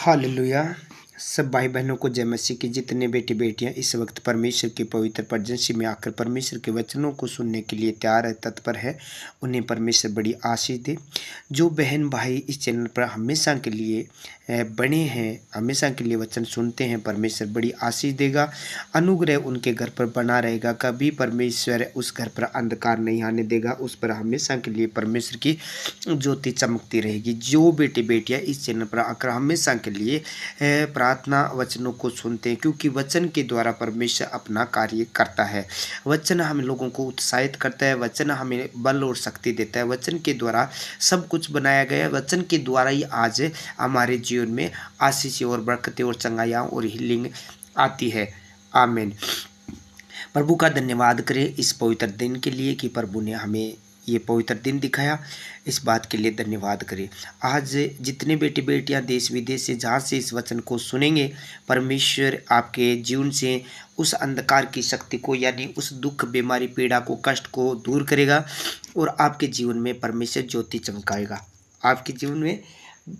Hallelujah. सब भाई बहनों को जय मसीह की। जितने बेटे बेटियां इस वक्त परमेश्वर की पवित्र पर्जन्सी में आकर परमेश्वर के वचनों को सुनने के लिए तैयार है, तत्पर है, उन्हें परमेश्वर बड़ी आशीष दे। जो बहन भाई इस चैनल पर हमेशा के लिए बने हैं, हमेशा के लिए वचन सुनते हैं, परमेश्वर बड़ी आशीष देगा। अनुग्रह उनके घर पर बना रहेगा। कभी परमेश्वर उस घर पर अंधकार नहीं आने देगा। उस पर हमेशा के लिए परमेश्वर की ज्योति चमकती रहेगी। जो बेटे बेटियां इस चैनल पर आकर हमेशा के लिए प्रार्थना वचनों को सुनते हैं, क्योंकि वचन के द्वारा परमेश्वर अपना कार्य करता है। वचन हम लोगों को उत्साहित करता है, वचन हमें बल और शक्ति देता है। वचन के द्वारा सब कुछ बनाया गया है। वचन के द्वारा ही आज हमारे जीवन में आशीष और बरकतें और चंगाइयाँ और हीलिंग आती है। आमीन। प्रभु का धन्यवाद करें इस पवित्र दिन के लिए कि प्रभु ने हमें ये पवित्र दिन दिखाया। इस बात के लिए धन्यवाद करें। आज जितने बेटे बेटियां देश विदेश से जहाँ से इस वचन को सुनेंगे, परमेश्वर आपके जीवन से उस अंधकार की शक्ति को, यानी उस दुख, बीमारी, पीड़ा को, कष्ट को दूर करेगा और आपके जीवन में परमेश्वर ज्योति चमकाएगा। आपके जीवन में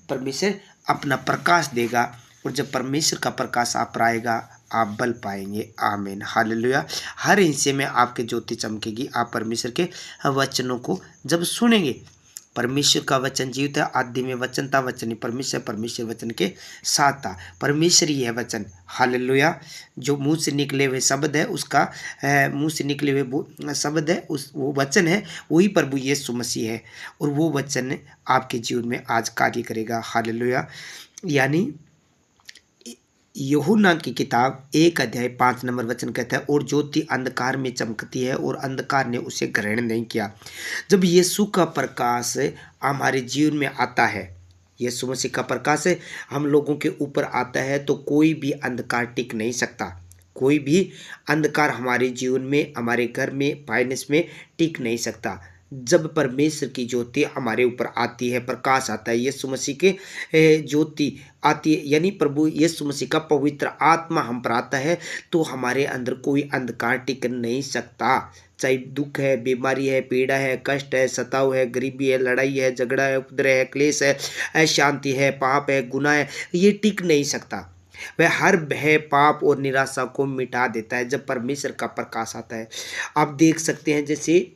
परमेश्वर अपना प्रकाश देगा और जब परमेश्वर का प्रकाश आप पर आएगा, आप बल पाएंगे। आमीन। हालेलुया। हर हिस्से में आपके ज्योति चमकेगी। आप परमेश्वर के वचनों को जब सुनेंगे, परमेश्वर का वचन जीवित है। आदि में वचन था, वचन ही परमेश्वर, परमेश्वर वचन के साथ था। परमेश्वर ही है वचन। हालेलुया। जो मुंह से निकले हुए शब्द है, उसका मुंह से निकले हुए शब्द है, उस वो वचन है, वही प्रभु यीशु मसीह है। और वो वचन आपके जीवन में आज कार्य करेगा। हालेलुया। यानी यूहन्ना की किताब 1 अध्याय 5 नंबर वचन कहता है, और ज्योति अंधकार में चमकती है और अंधकार ने उसे ग्रहण नहीं किया। जब यीशु का प्रकाश हमारे जीवन में आता है, यीशु मसीह का प्रकाश हम लोगों के ऊपर आता है, तो कोई भी अंधकार टिक नहीं सकता। कोई भी अंधकार हमारे जीवन में, हमारे घर में, फाइनेंस में टिक नहीं सकता। जब परमेश्वर की ज्योति हमारे ऊपर आती है, प्रकाश आता है, यीशु मसीह के ज्योति आती है, यानी प्रभु यीशु मसीह का पवित्र आत्मा हम पर आता है, तो हमारे अंदर कोई अंधकार टिक नहीं सकता। चाहे दुख है, बीमारी है, पीड़ा है, कष्ट है, सताव है, गरीबी है, लड़ाई है, झगड़ा है, उपद्रव है, क्लेश है, अशांति है, पाप है, गुनाह है, ये टिक नहीं सकता। वह हर भय, पाप और निराशा को मिटा देता है जब परमेश्वर का प्रकाश आता है। आप देख सकते हैं, जैसे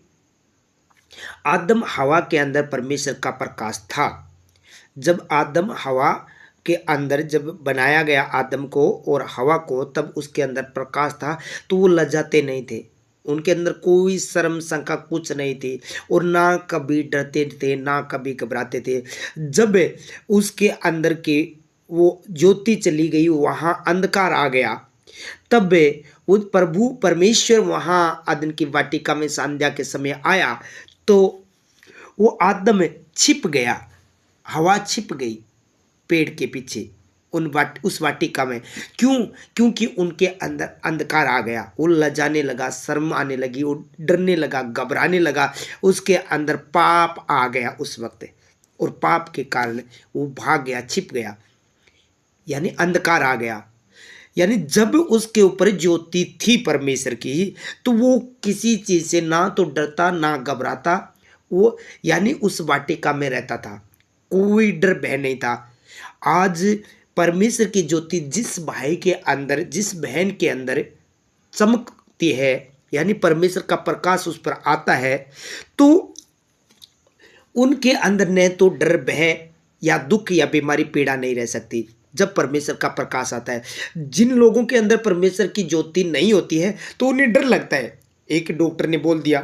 आदम हवा के अंदर परमेश्वर का प्रकाश था। जब आदम हवा के अंदर जब बनाया गया आदम को और हवा को, तब उसके अंदर प्रकाश था, तो वो लजाते नहीं थे। उनके अंदर कोई शर्म शंका कुछ नहीं थी और ना कभी डरते थे, ना कभी घबराते थे। जब उसके अंदर के वो ज्योति चली गई, वहाँ अंधकार आ गया, तब वो प्रभु परमेश्वर वहाँ आदम की वाटिका में संध्या के समय आया, तो वो आदम छिप गया, हवा छिप गई पेड़ के पीछे उस वाटिका में। क्यों? क्योंकि उनके अंदर अंधकार आ गया। वो लजाने लगा, शर्म आने लगी, वो डरने लगा, घबराने लगा। उसके अंदर पाप आ गया उस वक्त, और पाप के कारण वो भाग गया, छिप गया, यानी अंधकार आ गया। यानी जब उसके ऊपर ज्योति थी परमेश्वर की, तो वो किसी चीज से ना तो डरता ना घबराता, वो यानी उस वाटिका में रहता था, कोई डर भय नहीं था। आज परमेश्वर की ज्योति जिस भाई के अंदर, जिस बहन के अंदर चमकती है, यानी परमेश्वर का प्रकाश उस पर आता है, तो उनके अंदर न तो डर, भय या दुख या बीमारी, पीड़ा नहीं रह सकती। जब परमेश्वर का प्रकाश आता है, जिन लोगों के अंदर परमेश्वर की ज्योति नहीं होती है, तो उन्हें डर लगता है। एक डॉक्टर ने बोल दिया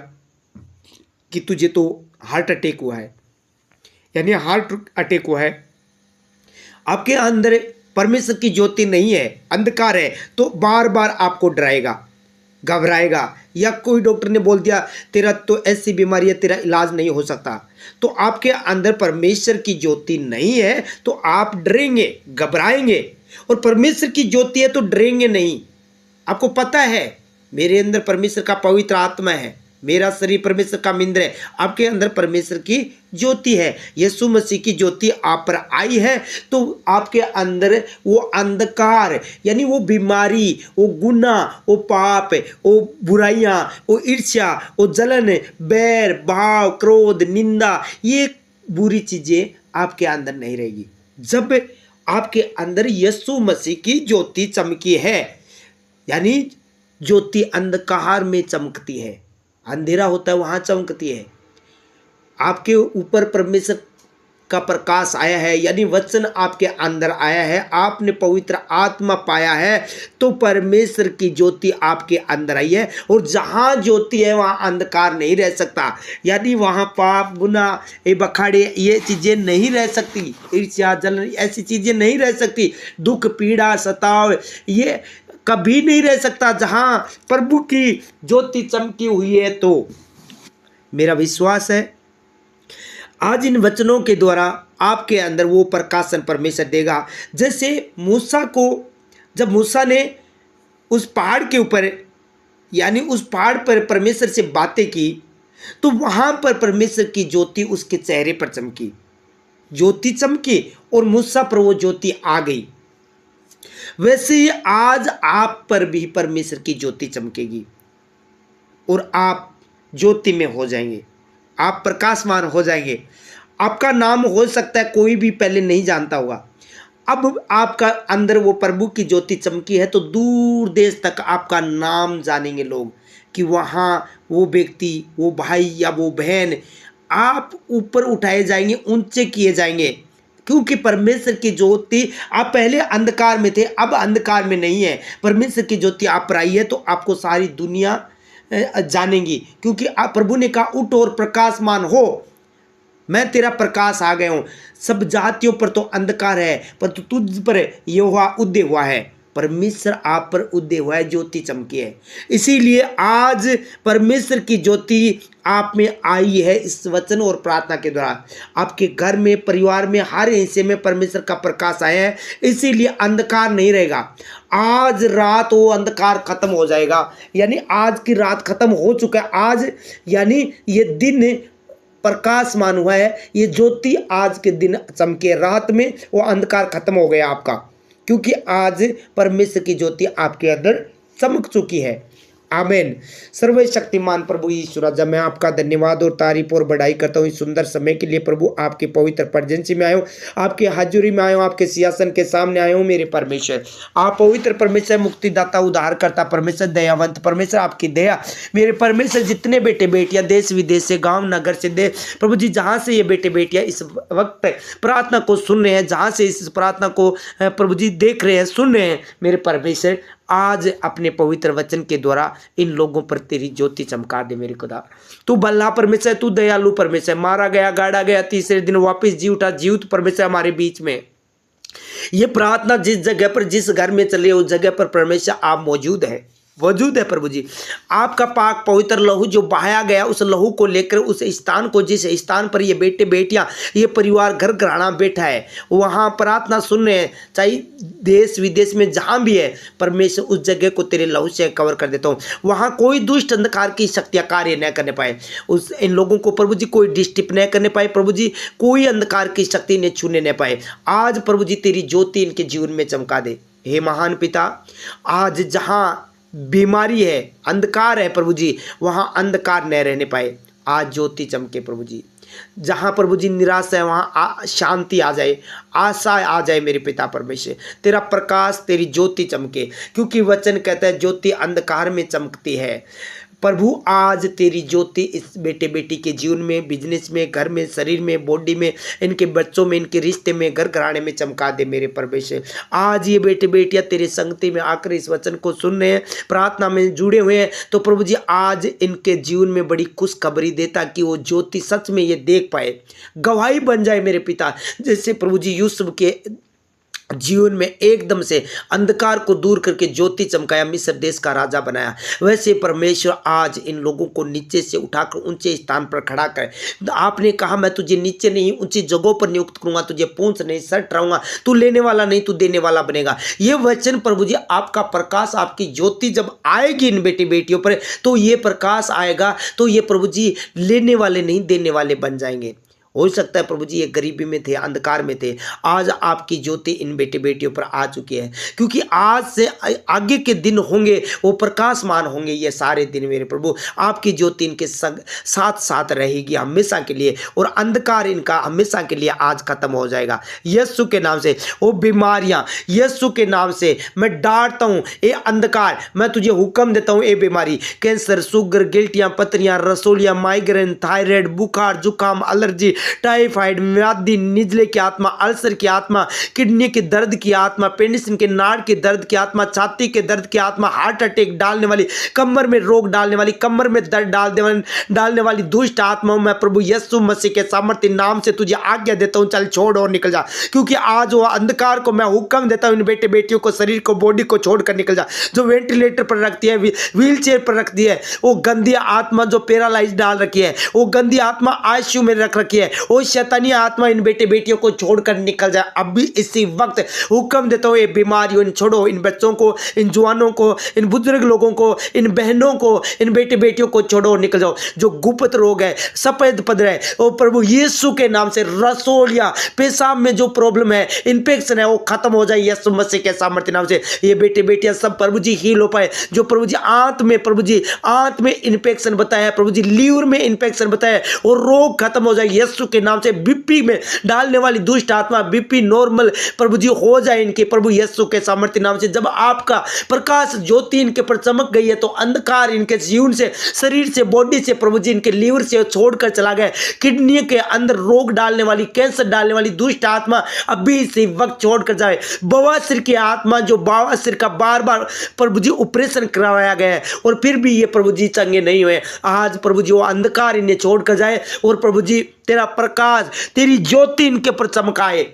कि तुझे तो हार्ट अटैक हुआ है, यानी हार्ट अटैक हुआ है, आपके अंदर परमेश्वर की ज्योति नहीं है, अंधकार है, तो बार बार आपको डराएगा, घबराएगा। या कोई डॉक्टर ने बोल दिया तेरा तो ऐसी बीमारी है, तेरा इलाज नहीं हो सकता, तो आपके अंदर परमेश्वर की ज्योति नहीं है, तो आप डरेंगे, घबराएंगे। और परमेश्वर की ज्योति है तो डरेंगे नहीं। आपको पता है मेरे अंदर परमेश्वर का पवित्र आत्मा है, मेरा शरीर परमेश्वर का मंदिर है। आपके अंदर परमेश्वर की ज्योति है, यीशु मसीह की ज्योति आप पर आई है, तो आपके अंदर वो अंधकार, यानी वो बीमारी, वो गुनाह, वो पाप, वो बुराइयां, वो ईर्ष्या, वो जलन, बैर, भाव, क्रोध, निंदा, ये बुरी चीजें आपके अंदर नहीं रहेगी। जब आपके अंदर यीशु मसीह की ज्योति चमकी है। यानी ज्योति अंधकार में चमकती है, अंधेरा होता है वहाँ चमकती है। आपके ऊपर परमेश्वर का प्रकाश आया है, यानी वचन आपके अंदर आया है, आपने पवित्र आत्मा पाया है, तो परमेश्वर की ज्योति आपके अंदर आई है। और जहाँ ज्योति है वहाँ अंधकार नहीं रह सकता, यानी वहाँ पाप, गुनाह, ये बखाड़े, ये चीज़ें नहीं रह सकती, ईर्ष्या, जलन, ऐसी चीज़ें नहीं रह सकती, दुख, पीड़ा, सताव, ये कभी नहीं रह सकता जहाँ प्रभु की ज्योति चमकी हुई है। तो मेरा विश्वास है आज इन वचनों के द्वारा आपके अंदर वो प्रकाशन परमेश्वर देगा। जैसे मूसा को, जब मूसा ने उस पहाड़ के ऊपर, यानी उस पहाड़ पर परमेश्वर से बातें की, तो वहाँ पर परमेश्वर की ज्योति उसके चेहरे पर चमकी, ज्योति चमकी और मूसा पर वो ज्योति आ गई। वैसे ही आज आप पर भी परमेश्वर की ज्योति चमकेगी और आप ज्योति में हो जाएंगे, आप प्रकाशमान हो जाएंगे। आपका नाम हो सकता है कोई भी पहले नहीं जानता होगा, अब आपका अंदर वो प्रभु की ज्योति चमकी है तो दूर देश तक आपका नाम जानेंगे लोग कि वहाँ वो व्यक्ति, वो भाई या वो बहन, आप ऊपर उठाए जाएंगे, ऊंचे किए जाएंगे, क्योंकि परमेश्वर की ज्योति, आप पहले अंधकार में थे, अब अंधकार में नहीं है। परमेश्वर की ज्योति आप पर आई है तो आपको सारी दुनिया जानेंगी, क्योंकि आप, प्रभु ने कहा उठ और प्रकाशमान हो, मैं तेरा प्रकाश आ गया हूं। सब जातियों पर तो अंधकार है, पर तो तुझ पर यहोवा उदय हुआ है, परमेश्वर आप पर उदय हुआ है, ज्योति चमकी है। इसीलिए आज परमेश्वर की ज्योति आप में आई है इस वचन और प्रार्थना के द्वारा। आपके घर में, परिवार में, हर हिस्से में परमेश्वर का प्रकाश आया है, इसीलिए अंधकार नहीं रहेगा। आज रात वो अंधकार खत्म हो जाएगा, यानी आज की रात खत्म हो चुका है। आज यानी ये दिन प्रकाशमान हुआ है, ये ज्योति आज के दिन चमके, रात में वो अंधकार खत्म हो गया आपका, क्योंकि आज परमेश्वर की ज्योति आपके अंदर चमक चुकी है। आमीन। सर्वशक्तिमान प्रभु यीशु राजा, मैं आपका धन्यवाद और तारीफ और बढ़ाई करता हूँ इस सुंदर समय के लिए। प्रभु आपके पवित्र प्रेजेंस में आयो, आपके हाजुरी में आयो, आपके सिंहासन के सामने आयो मेरे परमेश्वर। आप पवित्र परमेश्वर, मुक्तिदाता, उद्धारकर्ता परमेश्वर, दयावंत परमेश्वर, आपकी दया मेरे परमेश्वर, जितने बेटे बेटियां देश विदेश से, गाँव नगर से, दे प्रभु जी, जहाँ से ये बेटे बेटियां इस वक्त प्रार्थना को सुन रहे हैं, जहाँ से इस प्रार्थना को प्रभु जी देख रहे हैं, सुन रहे हैं, मेरे परमेश्वर, आज अपने पवित्र वचन के द्वारा इन लोगों पर तेरी ज्योति चमका दे मेरे खुदा। तू भला परमेश्वर, तू दयालु परमेश्वर, मारा गया, गाड़ा गया, तीसरे दिन वापस जी उठा, जीवित परमेश्वर हमारे बीच में। ये प्रार्थना जिस जगह पर, जिस घर में चले, उस जगह पर परमेश्वर आप मौजूद है, वजूद है प्रभु जी। आपका पाक पवित्र लहू जो बहाया गया, उस लहू को लेकर उस स्थान को, जिस स्थान पर ये बेटे बेटियां, ये परिवार घर घराना बैठा है, वहाँ प्रार्थना सुन रहे हैं, चाहे देश विदेश में जहाँ भी है, परमेश्वर उस जगह को तेरे लहू से कवर कर देता हूँ। वहाँ कोई दुष्ट अंधकार की शक्तियाँ कार्य न करने पाए, उस इन लोगों को प्रभु जी कोई डिस्टर्ब न करने पाए, प्रभु जी कोई अंधकार की शक्ति ने छूने न पाए। आज प्रभु जी तेरी ज्योति इनके जीवन में चमका दे। हे महान पिता, आज जहाँ बीमारी है, अंधकार है प्रभु जी, वहाँ अंधकार न रहने पाए, आज ज्योति चमके प्रभु जी। जहाँ प्रभु जी निराशा है वहाँ शांति आ जाए, आशा आ जाए मेरे पिता परमेश्वर, तेरा प्रकाश, तेरी ज्योति चमके, क्योंकि वचन कहता है ज्योति अंधकार में चमकती है। प्रभु आज तेरी ज्योति इस बेटे बेटी के जीवन में, बिजनेस में, घर में, शरीर में, बॉडी में, इनके बच्चों में, इनके रिश्ते में, घर घराने में चमका दे मेरे परमेश्वर। आज ये बेटे बेटियां तेरी संगति में आकर इस वचन को सुन रहे हैं, प्रार्थना में जुड़े हुए हैं, तो प्रभु जी आज इनके जीवन में बड़ी खुशखबरी दे, ताकि वो ज्योति सच में ये देख पाए, गवाही बन जाए मेरे पिता। जैसे प्रभु जी यूसुफ के जीवन में एकदम से अंधकार को दूर करके ज्योति चमकाया, मिस्र देश का राजा बनाया, वैसे परमेश्वर आज इन लोगों को नीचे से उठाकर ऊंचे स्थान पर खड़ा करे। आपने कहा मैं तुझे नीचे नहीं ऊंची जगहों पर नियुक्त करूंगा, तुझे पूंछ नहीं सट रहूंगा, तू लेने वाला नहीं तू देने वाला बनेगा। ये वचन प्रभु जी, आपका प्रकाश, आपकी ज्योति जब आएगी इन बेटी बेटियों पर, तो ये प्रकाश आएगा, तो ये प्रभु जी लेने वाले नहीं देने वाले बन जाएंगे। हो सकता है प्रभु जी ये गरीबी में थे, अंधकार में थे, आज आपकी ज्योति इन बेटे बेटियों पर आ चुकी है, क्योंकि आज से आगे के दिन होंगे वो प्रकाशमान होंगे। ये सारे दिन मेरे प्रभु आपकी ज्योति इनके संग साथ साथ रहेगी हमेशा के लिए, और अंधकार इनका हमेशा के लिए आज खत्म हो जाएगा यीशु के नाम से। वो बीमारियां यीशु के नाम से मैं डांटता हूं, ये अंधकार मैं तुझे हुक्म देता हूं, ये बीमारी कैंसर, शुगर, गिल्टियां, पथरियां, रसोलियां, माइग्रेन, थायराइड, बुखार, जुकाम, एलर्जी, टाइफाइड, म्यादी, निजले की आत्मा, अल्सर की आत्मा, किडनी के दर्द की आत्मा, पेनिसिलिन के नाड़ के दर्द की आत्मा, छाती के दर्द की आत्मा, हार्ट अटैक डालने वाली, कमर में रोग डालने वाली, कमर में दर्द डालने वाली दुष्ट आत्माओं मैं प्रभु यीशु मसीह के सामर्थ्य नाम से तुझे आज्ञा देता हूं, चल छोड़ और निकल जा। क्योंकि आज वो अंधकार को मैं हुक्म देता हूं, इन बेटे बेटियों को, शरीर को, बॉडी को छोड़कर निकल जा। जो वेंटिलेटर पर रखती है, व्हील चेयर पर रखती है, वो गंदी आत्मा जो पैरालाइज डाल रखी है, वो गंदी आत्मा आईसीयू में रख रखी है, वो शैतानी आत्मा इन बेटे बेटियों को छोड़कर निकल जाए। अभी इसी वक्त हुक्म देता हूं, ये बीमारियों इन छोड़ो, इन बच्चों को, इन जवानों को, इन बुजुर्ग लोगों को, इन बहनों को, इन बेटे बेटियों को छोड़ो, निकल जाओ। जो गुप्त रोग है, सफेद पदर है, वो प्रभु यीशु के नाम से, रसोलिया, पेशाब में जो प्रॉब्लम है, इन्फेक्शन है, वो खत्म हो जाए यीशु मसीह के सामर्थ्य नाम से। ये बेटे बेटियां सब प्रभु जी हील हो पाए। जो प्रभु जी आंत में, प्रभु जी आंत में इन्फेक्शन बताया, प्रभु जी लीवर में इन्फेक्शन बताया, और रोग खत्म हो जाए यीशु के नाम से। बीपी में डालने वाली दुष्ट आत्मा, बीपी नॉर्मल प्रभु जी हो जाए इनके, प्रभु यीशु के सामर्थ्य नाम से। जब आपका प्रकाश ज्योति इनके पर चमक गई है, तो अंधकार इनके जीवन से, शरीर से, बॉडी से, प्रभु जी इनके लीवर से छोड़कर चला गया। किडनी के अंदर रोग डालने वाली, कैंसर डालने वाली दुष्ट आत्मा अभी इसी वक्त छोड़कर जाए। बवासीर की आत्मा, जो बवासीर का बार बार प्रभु जी ऑपरेशन करवाया गया है, और फिर भी ये प्रभु जी चंगे नहीं हुए, आज प्रभु जी वो अंधकार इन्हें छोड़कर जाए, और प्रभु जी तेरा प्रकाश, तेरी ज्योति इनके पर चमकाए।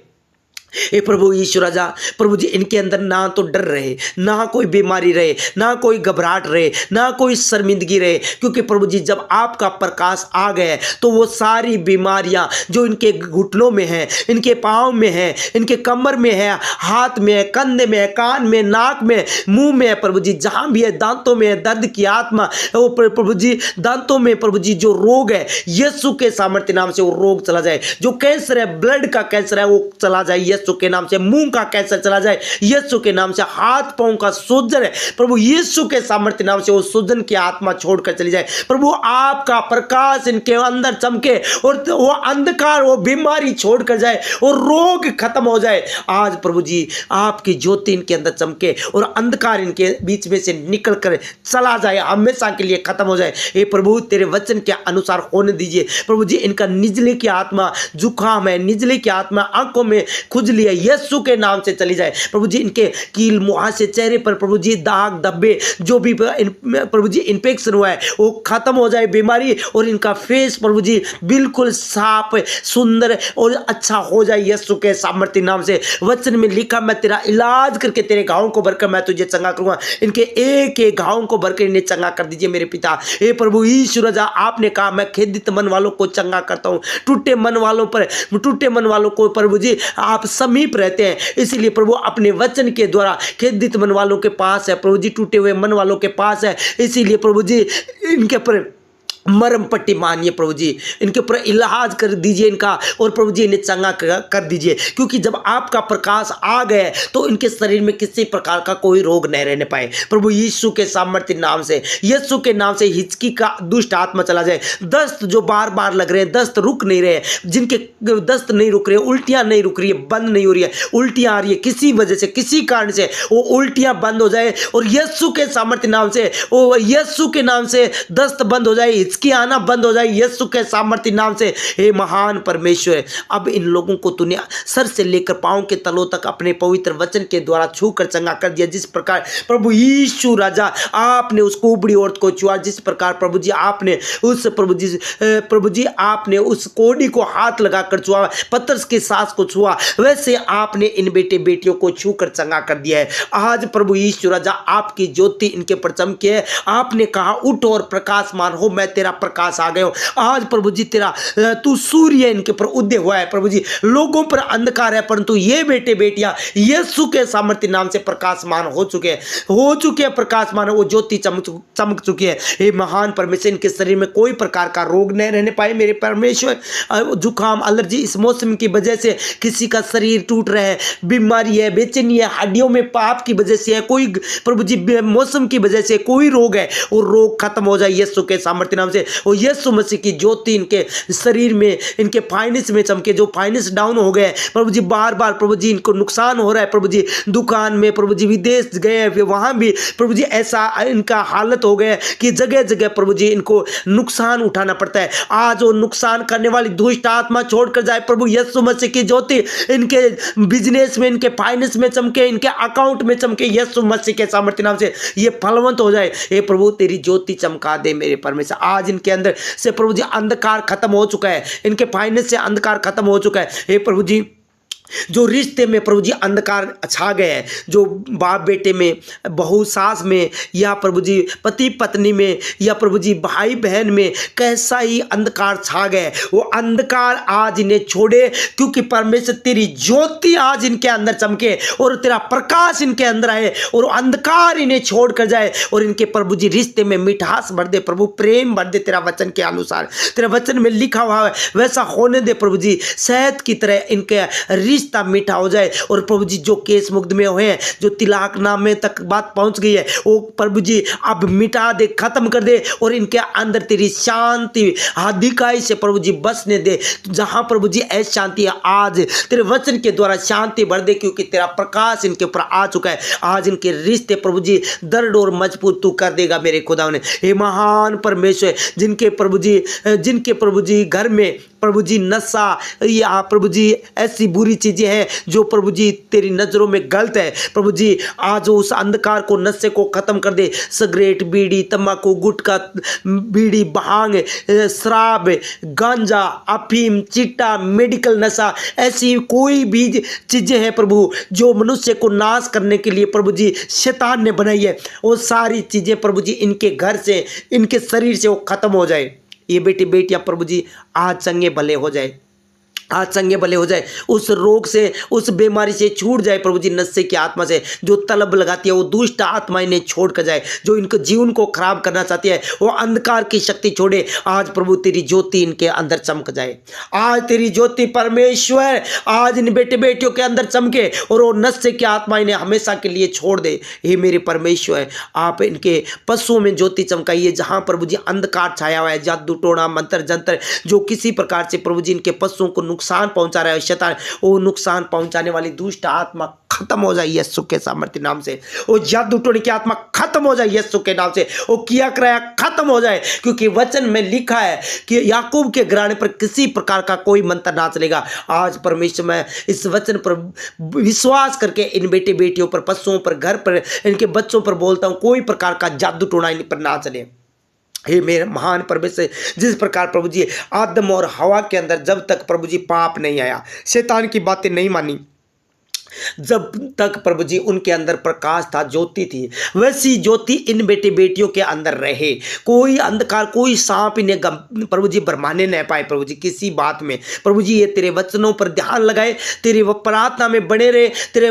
हे प्रभु यीशु राजा, प्रभु जी इनके अंदर ना तो डर रहे, ना कोई बीमारी रहे, ना कोई घबराहट रहे, ना कोई शर्मिंदगी रहे, क्योंकि प्रभु जी जब आपका प्रकाश आ गया तो वो सारी बीमारियां जो इनके घुटनों में है, इनके पाँव में है, इनके कमर में है, हाथ में है, कंधे में है, कान में, नाक में, मुंह में है, प्रभु जी जहाँ भी है, दांतों में है, दर्द की आत्मा, वो प्रभु जी दांतों में प्रभु जी जो रोग है, यीशु के सामर्थ्य नाम से वो रोग चला जाए। जो कैंसर है, ब्लड का कैंसर है, वो चला जाए यीशु के नाम से। मुंह का कैंसर चला जाए यीशु के नाम से। हाथ पांव का सूजन है, प्रभु यीशु के सामर्थ्य नाम से वो सूजन की आत्मा छोड़कर चली जाए। प्रभु आपका प्रकाश इनके अंदर चमके, और वो अंधकार, वो बीमारी छोड़कर जाए, और रोग खत्म हो जाए। आज प्रभु जी आपकी ज्योति इनके अंदर चमके, और अंधकार इनके बीच में से निकल कर चला जाए, हमेशा के लिए खत्म हो जाए। ये प्रभु तेरे वचन के अनुसार होने दीजिए। प्रभु जी इनका निजले की आत्मा, जुकाम है, निजले की आत्मा, आंखों में खुजली है, यीशु के नाम से चली जाए। प्रभु जी इनके कील, मुहासे, चेहरे पर प्रभु जी दाग धब्बे, जो भी प्रभु जी इन्फेक्शन हुआ है, वो खत्म हो जाए बीमारी, और इनका फेस प्रभु जी बिल्कुल साफ, सुंदर और अच्छा हो जाए यीशु के सामर्थ्य नाम से। वचन में लिखा, मैं तेरा इलाज करके तेरे घावों को भरकर मैं तुझे चंगा करूंगा। इनके एक एक घावों को भरकर इन्हें चंगा कर दीजिए मेरे पिता। हे प्रभु यीशु राजा, आपने कहा मैं खेदित मन वालों को चंगा करता हूं, टूटे मन वालों को प्रभु जी आप समीप रहते हैं। इसलिए प्रभु अपने वचन के द्वारा खेदित मन वालों के पास है, प्रभु जी टूटे हुए मन वालों के पास है। इसीलिए प्रभु जी इनके पर मरम पट्टी मानिए, प्रभु जी इनके ऊपर इलाज कर दीजिए इनका, और प्रभु जी इन्हें चंगा कर दीजिए। क्योंकि जब आपका प्रकाश आ गए तो इनके शरीर में किसी प्रकार का कोई रोग नहीं रहने पाए। प्रभु यीशु के सामर्थ्य नाम से, यीशु के नाम से हिचकी का दुष्ट आत्मा चला जाए। दस्त जो बार बार लग रहे हैं, दस्त रुक नहीं रहे, जिनके दस्त नहीं रुक रहे, उल्टियां नहीं रुक रही है, बंद नहीं हो रही है, उल्टियां आ रही है किसी वजह से, किसी कारण से, वो उल्टियां बंद हो जाए, और यीशु के सामर्थ्य नाम से, वो यीशु के नाम से दस्त बंद हो जाए, हिचकी आना बंद हो जाए यीशु के सामर्थ्य नाम से। हे महान परमेश्वर, अब इन लोगों को तूने सर से लेकर पांव के तलों तक अपने पवित्र वचन के द्वारा छूकर चंगा कर दिया। जिस प्रकार प्रभु यीशु राजा आपने उस कुबड़ी औरत को छुआ, जिस प्रकार प्रभु जी आपने आपने उस कोढ़ी को हाथ लगाकर छुआ, पतरस की सास को छुआ, वैसे आपने इन बेटे बेटियों को छूकर चंगा कर दिया है। आज प्रभु यीशु राजा आपकी ज्योति इनके पर चमकी है। आपने कहा उठ और प्रकाशमान हो, मैं तेरा प्रकाश आ गया हो। आज प्रभु जी तेरा तू सूर्य इनके ऊपर उदय हुआ है प्रभु जी। लोगों पर अंधकार है परंतु ये बेटे बेटियां यीशु के सामर्थ्य नाम से प्रकाशमान हो चुके हैं प्रकाशमान, वो ज्योति चमक चुकी है। हे महान परमेश्वर, इनके शरीर में कोई प्रकार का रोग नहीं रहने पाए मेरे परमेश्वर। जुकाम एलर्जी इस मौसम की वजह से किसी का शरीर टूट रहा है, बीमारी है, बेचैनी है, हड्डियों में पाप की वजह से है, कोई प्रभु जी मौसम की वजह से कोई रोग है, वो रोग खत्म हो जाए यीशु के सामर्थ्य नाम से। वो यीशु मसीह की ज्योति इनके शरीर में, इनके फाइनेंस में चमके। जो फाइनेंस डाउन हो गए प्रभु जी, बार बार प्रभु जी इनको नुकसान हो रहा है प्रभु जी, दुकान में प्रभु जी, विदेश गए फिर वहां भी प्रभु जी ऐसा इनका हालत हो गया कि जगह जगह प्रभु जी इनको नुकसान उठाना पड़ता है। आज वो नुकसान करने वाली दुष्ट आत्मा छोड़कर जाए प्रभु। यीशु मसीह की ज्योति इनके बिजनेस में, इनके फाइनेंस में चमके, इनके अकाउंट में चमके यीशु मसीह के सामर्थ्य नाम से। ये फलवंत हो जाए। हे प्रभु तेरी ज्योति चमका दे मेरे परमेश्वर। आज इनके अंदर से प्रभु जी अंधकार खत्म हो चुका है, इनके फाइनेंस से अंधकार खत्म हो चुका है। हे प्रभु जी जो रिश्ते में प्रभु जी अंधकार छा गए हैं, जो बाप बेटे में, बहू सास में, या प्रभु जी पति पत्नी में, या प्रभु जी भाई बहन में कैसा ही अंधकार छा गए, वो अंधकार आज इन्हें छोड़े, क्योंकि परमेश्वर तेरी ज्योति आज इनके अंदर चमके और तेरा प्रकाश इनके अंदर आए और अंधकार इन्हें छोड़ कर जाए और इनके प्रभु जी रिश्ते में मिठास भर दे प्रभु, प्रेम भर दे तेरा वचन के अनुसार। तेरा वचन में लिखा हुआ है वैसा होने दे प्रभु जी। शहद की तरह इनके रिश्ता मीठा हो जाए और प्रभु जी जो केस मुकदमे हुए हैं, जो तिलाकनामे तक बात पहुंच गई है, वो प्रभु जी अब मिटा दे, खत्म कर दे और इनके अंदर तेरी शांति अधिकाई से प्रभु जी बसने दे। जहां प्रभु जी ऐसी शांति है, आज तेरे वचन के द्वारा शांति भर दे, क्योंकि तेरा प्रकाश इनके ऊपर आ चुका है। आज इनके रिश्ते प्रभु जी दृढ़ और मजबूत तू कर देगा मेरे खुदा ने। हे महान परमेश्वर, जिनके प्रभु जी घर में प्रभु जी नशा या प्रभु जी ऐसी बुरी चीजें हैं जो प्रभु जी तेरी नजरों में गलत है, प्रभु जी आज उस अंधकार को, नशे को खत्म कर दे। सिगरेट, बीड़ी, तंबाकू, गुटखा, बीड़ी, भांग, शराब, गांजा, अफीम, चिट्टा, मेडिकल नशा, ऐसी कोई भी चीजें हैं प्रभु जो मनुष्य को नाश करने के लिए प्रभु जी शैतान ने बनाई है, वो सारी चीजें प्रभु जी इनके घर से, इनके शरीर से वो खत्म हो जाए। ये बेटी बेटियां प्रभु जी आज चंगे भले हो जाए, आज चंगे भले हो जाए, उस रोग से, उस बीमारी से छूट जाए प्रभु जी। नशे की आत्मा से जो तलब लगाती है, वो दुष्ट आत्मा इन्हें छोड़ कर जाए, जो इनको जीवन को खराब करना चाहती है, वो अंधकार की शक्ति छोड़े। आज प्रभु तेरी ज्योति इनके अंदर चमक जाए। आज तेरी ज्योति परमेश्वर आज इन बेटे बेटियों के अंदर चमके और वो नशे की आत्मा इन्हें हमेशा के लिए छोड़ दे। हे मेरे परमेश्वर, आप इनके पशुओं में ज्योति चमकाइए। जहां प्रभु जी अंधकार छाया हुआ है, जादू टोना मंत्र जंत्र जो किसी प्रकार से प्रभु जी इनके पशुओं को नुकसान पहुंचा रहा है शैतान, वो नुकसान पहुंचाने वाली दुष्ट आत्मा खत्म हो जाए यीशु के सामर्थ्य नाम से। वो जादू टोने की आत्मा खत्म हो जाए यीशु के नाम से। वो किया कराया खत्म हो जाए, क्योंकि वचन में लिखा है कि याकूब के घराने पर किसी प्रकार का कोई मंत्र ना चलेगा। आज परमेश्वर, मैं इस वचन पर विश्वास करके इन बेटे बेटियों पर, पशुओं पर, घर पर, इनके बच्चों पर बोलता हूं, कोई प्रकार का जादू टोना इन पर ना चले। हे मेरे महान परमेश्वर, जिस प्रकार प्रभु जी आदम और हवा के अंदर जब तक प्रभु जी पाप नहीं आया, शैतान की बातें नहीं मानी, जब तक प्रभु जी उनके अंदर प्रकाश था, ज्योति थी, वैसी ज्योति इन बेटे बेटियों के अंदर रहे। कोई अंधकार, कोई सांप इन्हें प्रभु जी भरमाने न पाए प्रभु जी किसी बात में। प्रभु जी ये तेरे वचनों पर ध्यान लगाए, तेरे प्रार्थना में बने रहे, तेरे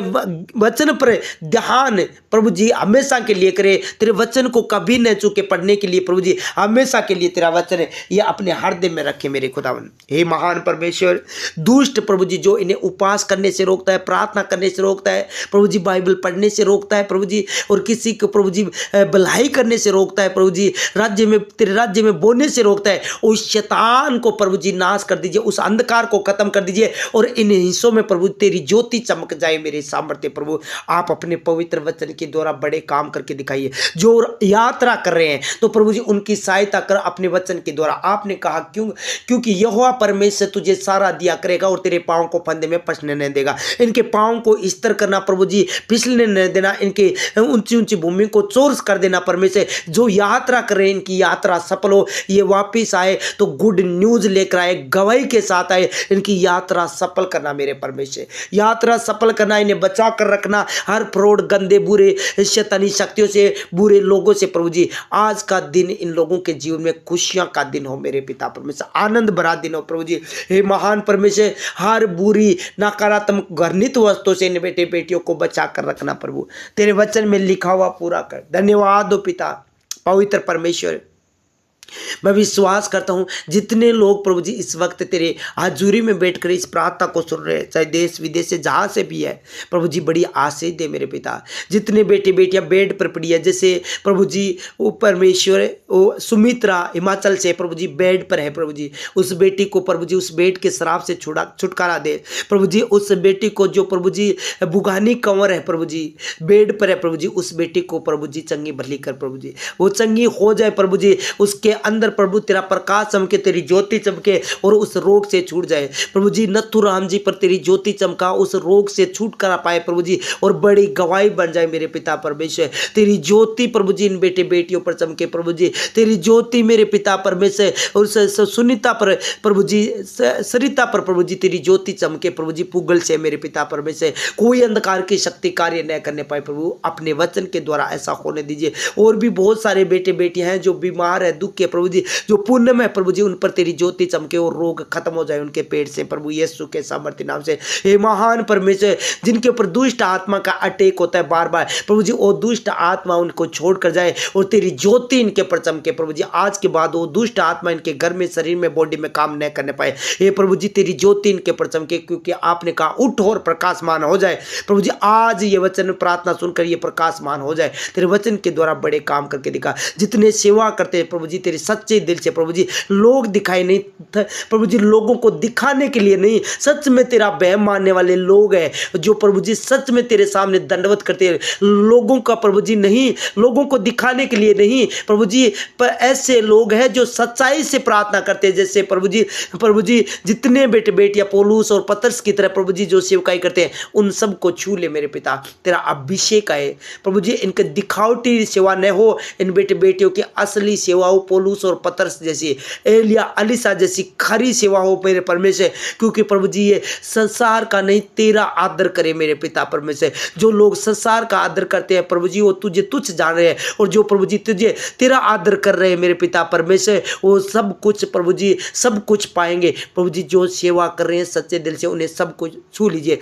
वचन पर ध्यान प्रभु जी हमेशा के लिए करे। तेरे वचन को कभी न चूके पढ़ने के लिए प्रभु जी हमेशा के लिए तेरा वचन है ये अपने हृदय में रखे मेरे खुदावन। हे महान परमेश्वर, दुष्ट प्रभु जी जो इन्हें उपवास करने से रोकता है, प्रार्थना करने से रोकता है प्रभु जी, बाइबल पढ़ने से रोकता है प्रभु जी, और किसी को प्रभु जी भलाई करने से रोकता है प्रभु जी, राज्य में, तेरे राज्य में बोलने से रोकता है, उस शैतान को प्रभु जी नाश कर दीजिए, उस अंधकार को खत्म कर दीजिए और इन हिस्सों में प्रभु तेरी ज्योति चमक जाए मेरे सामर्थ्य प्रभु। आप अपने पवित्र वचन के द्वारा बड़े काम करके दिखाइए। जो यात्रा कर रहे हैं तो प्रभु जी उनकी सहायता कर अपने वचन के द्वारा। आपने कहा क्योंकि यहोवा परमेश्वर तुझे सारा दिया करेगा और तेरे पांव को फंदे में फंसने नहीं देगा। इनके पांव को स्थिर करना प्रभु जी, फिसलने न देना, इनके ऊंची ऊंची भूमि को चोरस कर देना परमेश्वर। जो यात्रा कर रहे हैं इनकी यात्रा सफल हो, ये वापिस आए तो गुड न्यूज लेकर आए, गवाही के साथ आए, इनकी यात्रा सफल करना मेरे परमेश्वर, यात्रा सफल करना, इन्हें बचा कर रखना हर फ्रॉड, गंदे बुरे शैतानी शक्तियों से, बुरे लोगों से प्रभु जी। आज का दिन इन लोगों के जीवन में खुशियां का दिन हो मेरे पिता परमेश्वर, आनंद भरा दिन हो प्रभु जी। हे महान परमेश्वर, हर बुरी नकारात्मक घृणित वस्तुओं से इन बेटे बेटियों को बचा कर रखना प्रभु, तेरे वचन में लिखा हुआ पूरा कर। धन्यवाद हो पिता पवित्र परमेश्वर। मैं विश्वास करता हूं जितने लोग प्रभु जी इस वक्त तेरे हाजुरी में बैठकर इस प्रार्थना को सुन रहे हैं, चाहे देश विदेश से जहां से भी है प्रभु जी, बड़ी आशीष दे मेरे पिता। जितने बेटे बेटियां बेड पर पड़ी है, जैसे प्रभु जी वो परमेश्वर वो सुमित्रा हिमाचल से प्रभु जी बेड पर है प्रभु जी, उस बेटी को प्रभु जी उस बेड के शराब से छुटकारा दे प्रभु जी। उस बेटी को जो प्रभु जी बुगानी कंवर है प्रभु जी, बेड पर है प्रभु जी, उस बेटी को प्रभु जी चंगी भली कर प्रभु जी, वो चंगी हो जाए प्रभु जी, उसके अंदर प्रभु तेरा प्रकाश चमके, तेरी ज्योति चमके और उस रोग से छूट जाए प्रभु जी। नथुराम जी पर तेरी ज्योति चमका, उस रोग से छूट कर पाए प्रभु जी, और बड़ी गवाही बन जाए मेरे पिता परमेश्वर। तेरी ज्योति प्रभु जी इन बेटे बेटियों पर चमके प्रभु जी, तेरी ज्योति मेरे पिता परमेश्वर, और सुनीता पर प्रभु जी, सरिता पर प्रभु जी तेरी ज्योति चमके प्रभु जी, पुगल से मेरे पिता परमेश्वर कोई अंधकार की शक्ति कार्य न करने पाए प्रभु, अपने वचन के द्वारा ऐसा होने दीजिए। और भी बहुत सारे बेटे बेटियां हैं जो बीमार है, दुख के प्रभु जी, जो पुण्य में प्रभु जी, उन पर तेरी ज्योति चमके और रोग खत्म हो जाए उनके पेट से प्रभु यीशु के सामर्थ्य नाम से। हे महान परमेश्वर, जिनके ऊपर दुष्ट आत्मा का अटैक होता है बार बार प्रभु जी, वो दुष्ट आत्मा उनको छोड़ कर जाए और तेरी ज्योति इनके ऊपर चमके प्रभु जी। आज के बाद वो दुष्ट आत्मा इनके घर में, शरीर में, बॉडी में काम न करने पाए। हे प्रभु जी तेरी ज्योति इनके ऊपर चमके, क्योंकि आपने कहा उठ और प्रकाशमान हो जाए प्रभु जी। आज ये वचन प्रार्थना सुनकर ये प्रकाशमान हो जाए, तेरे वचन के द्वारा बड़े काम करके दिखा। जितने सेवा करते हैं प्रभु जी तेरे सच्चे दिल से प्रभु जी, लोग दिखाई नहीं प्रभु जी, लोगों को दिखाने के लिए नहीं, सच में तेरा बहम मानने वाले लोग हैं जो प्रभु जी सच में तेरे सामने दंडवत करते हैं, लोगों का प्रभु जी नहीं, लोगों को दिखाने के लिए नहीं प्रभु जी, पर ऐसे लोग हैं जो सच्चाई से प्रार्थना करते हैं। जैसे प्रभु जी जितने बेटे बेटियां पौलुस और पतरस की तरह प्रभु जी जो सेवकाई करते हैं, उन सब को छू ले मेरे पिता, तेरा अभिषेक आए प्रभु जी। इनके दिखावटी सेवा न हो, इन बेटे बेटियों की असली सेवा हो, पौलुस और पतरस जैसी, एलिया अलीसा जैसी खरी सेवा हो मेरे परमेश्वर। क्योंकि प्रभु जी ये संसार का नहीं, तेरा आदर करे मेरे पिता परमेश्वर। जो लोग संसार का आदर करते हैं प्रभु जी, वो तुझे तुच्छ जान रहे हैं, और जो प्रभु जी तुझे तेरा आदर कर रहे हैं मेरे पिता परमेश्वर, वो सब कुछ प्रभु जी सब कुछ पाएंगे प्रभु जी। जो सेवा कर रहे हैं सच्चे दिल से, उन्हें सब कुछ छू लीजिए।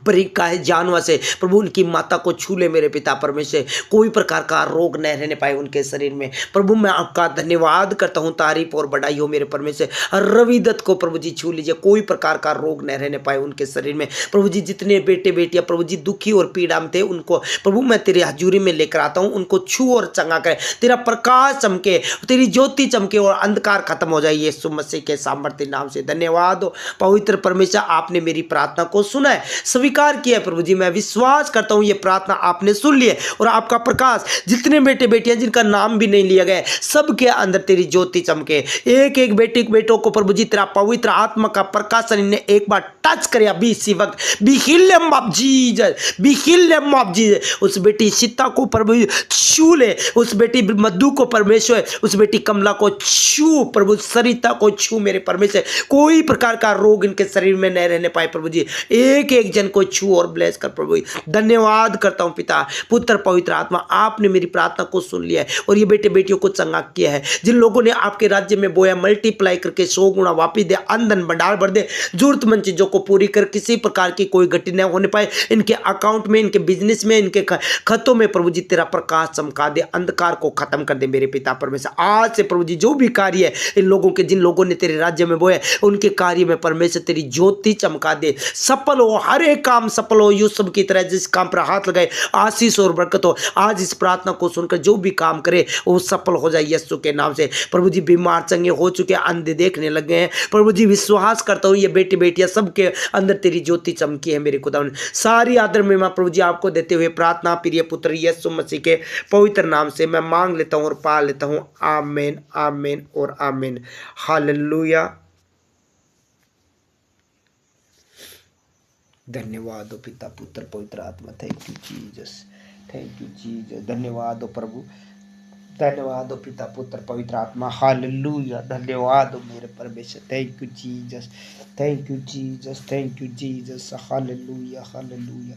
परिका है जानवर से प्रभु, उनकी माता को छू ले मेरे पिता परमेश्वर, कोई प्रकार का रोग न रहने पाए उनके शरीर में प्रभु। मैं आपका धन्यवाद करता हूं, तारीफ और बड़ाई हो मेरे परमेश्वर। रवि दत्त को प्रभु जी छू लीजिए, कोई प्रकार का रोग न रहने पाए उनके शरीर में प्रभु जी। जितने बेटे बेटियां प्रभु जी दुखी और पीड़ा में थे, उनको प्रभु मैं तेरी हजूरी में लेकर आता हूं, उनको छू और चंगा करे, तेरा प्रकाश चमके, तेरी ज्योति चमके और अंधकार खत्म हो जाए यीशु मसीह के सामर्थ्य नाम से। धन्यवाद हो पवित्र परमेश्वर, आपने मेरी प्रार्थना को सुना है, स्वीकार किया है प्रभु जी। मैं विश्वास करता हूं ये प्रार्थना आपने सुन ली है, और आपका प्रकाश जितने बेटे बेटियां जिनका नाम भी नहीं लिया गया, सबके अंदर तेरी ज्योति चमके। एक एक बेटी बेटों को प्रभु जी तेरा पवित्र आत्मा का प्रकाशन इन्हें एक बार टच करे अभी इसी वक्त। Be healed of Jesus, be healed of Jesus. उस बेटी सीता को प्रभु छू ले, उस बेटी मधु को परमेश्वर, उस बेटी कमला को छू प्रभु, सरिता को छू मेरे परमेश्वर। कोई प्रकार का रोग इनके शरीर में न रहने पाए प्रभु जी, एक एक जन को छू और ब्लेस कर प्रभु। धन्यवाद करता हूं पिता पुत्र पवित्र आत्मा, आपने मेरी प्रार्थना को सुन लिया है और ये बेटे बेटियों को चंगा किया है। जिन लोगों ने आपके राज्य में बोया, मल्टीप्लाई करके 100 गुना वापिस दे, आमदन भंडार भर दे, जरूरतमंद चीजों को पूरी कर, किसी प्रकार की कोई घटी न होने पाए इनके अकाउंट में, इनके बिजनेस में, इनके खतों में प्रभु जी तेरा प्रकाश चमका दे, अंधकार को खत्म कर दे मेरे पिता परमेश्वर। आज से प्रभु जी जो भी कार्य है इन लोगों के, जिन लोगों ने तेरे राज्य में बोया, उनके कार्य में परमेश्वर तेरी ज्योति चमका दे, सफल हो, हर एक काम सफल हो यूसुफ की तरह, जिस काम पर हाथ लगाए आशीष और बरकत हो। आज इस प्रार्थना को सुनकर जो भी काम करे वो सफल हो जाए यीशु के नाम से प्रभु जी। बीमार चंगे हो चुके, अंधे देखने लगे हैं प्रभु जी, विश्वास करता हूँ ये बेटे बेटियां सबके अंदर तेरी ज्योति चमकी है मेरे खुदा। सारी आदर में मैं प्रभु जी आपको देते हुए प्रार्थना प्रिय पुत्र यीशु मसीह के पवित्र नाम से मैं मांग लेता हूँ और पा लेता हूँ। आमीन, आमीन और आमीन। हालेलुया। धन्यवाद हो पिता, पुत्र, पवित्र आत्मा। Thank you Jesus, thank you Jesus. धन्यवाद हो प्रभु, धन्यवाद हो पिता, पुत्र, पवित्र आत्मा। हालेलुया, धन्यवाद हो मेरे परमेश्वर। Thank you Jesus, thank you Jesus, thank you Jesus. Hallelujah, hallelujah.